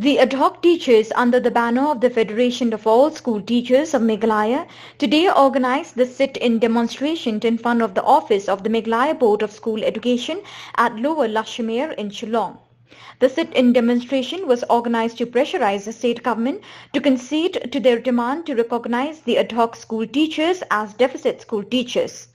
The ad hoc teachers under the banner of the Federation of All School Teachers of Meghalaya today organized the sit-in demonstration in front of the office of the Meghalaya Board of School Education at Lower Lashmere in Shillong. The sit-in demonstration was organized to pressurize the state government to concede to their demand to recognize the ad hoc school teachers as deficit school teachers.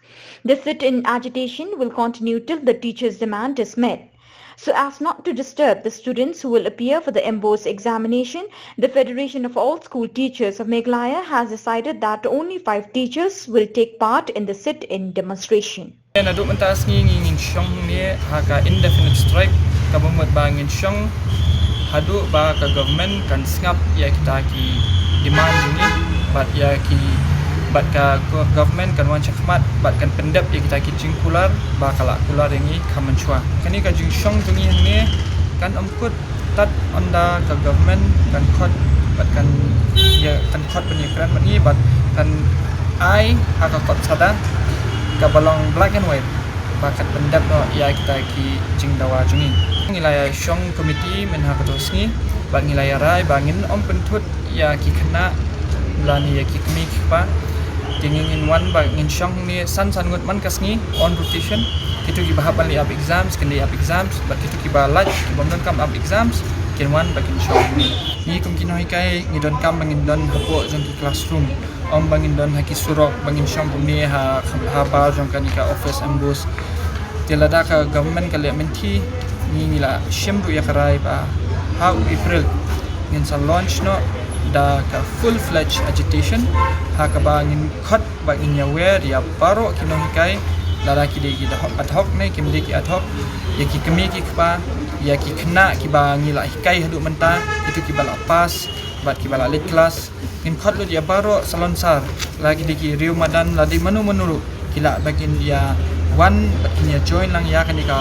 The sit-in agitation will continue till the teachers' demand is met. So as not to disturb the students who will appear for the MBOSE examination, the Federation of All School Teachers of Meghalaya has decided that only 5 teachers will take part in the sit-in demonstration. Naduk mentas nging syong ni haka indefinite strike kabumut bangin syong haduk ba ka government kan singap ya kita ki demand ni bat ya ki bat ka government kan wan chakmat bat kan pendap ya kita ki jingkular ba kala kular ini kamenchua kani ka jing syong tungi ni kan amput tat onda ka government kan khot bat kan ya kan khot penyekran ni bat kan ai haka khot sada kabalong black and white bakat pendap no ya kita ki jingdawa jungi ngilaya syong committee menha katosni bang ngilaya rai bangin om pentut ya ki kena lani ya ki kemi pa tingin one bangin syong ni san ngut man kasni on rotation itu ki bahab bali up exams kendi up exams bat itu ki ba lunch ki bomdon kam up exams ken one bangin syong ni kumkin hoi kai ngidon kam bangin don hapo jong ki classroom om bangin don haki surok bangin syong bumi ha ba jong kanika office MBOSE tilada ka government ka menti ni nila shimdu ya karai ba ha April ngin sa launch no da ka full fledged agitation ha ka bangin khot bangin ya wer ya baro kino hikai lara ki de ki ad hoc nei kim de ki ad hoc ya ki kemi ki ba ya ki kena ki ba ngila hikai hadu menta itu ki bala pas bat ki bala late class in khot lu dia baro salonsar lagi diki riu madan ladi manu kila bakin dia one bakin dia join lang ya kan ka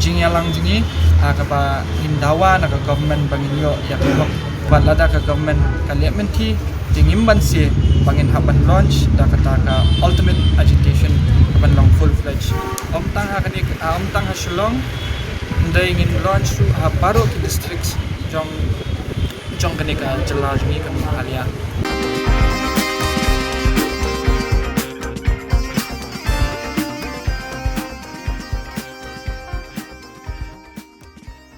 jingya lang jingi ka ba indawa na ka government bangin yo ya ka bat lada ka government kalia menti dingim bansi bangin haban launch da kata ka ultimate agitation haban long full fledged om tang ha Shillong ndai ingin launch tu ha baro ki districts jong kanika jela jingi kan Meghalaya.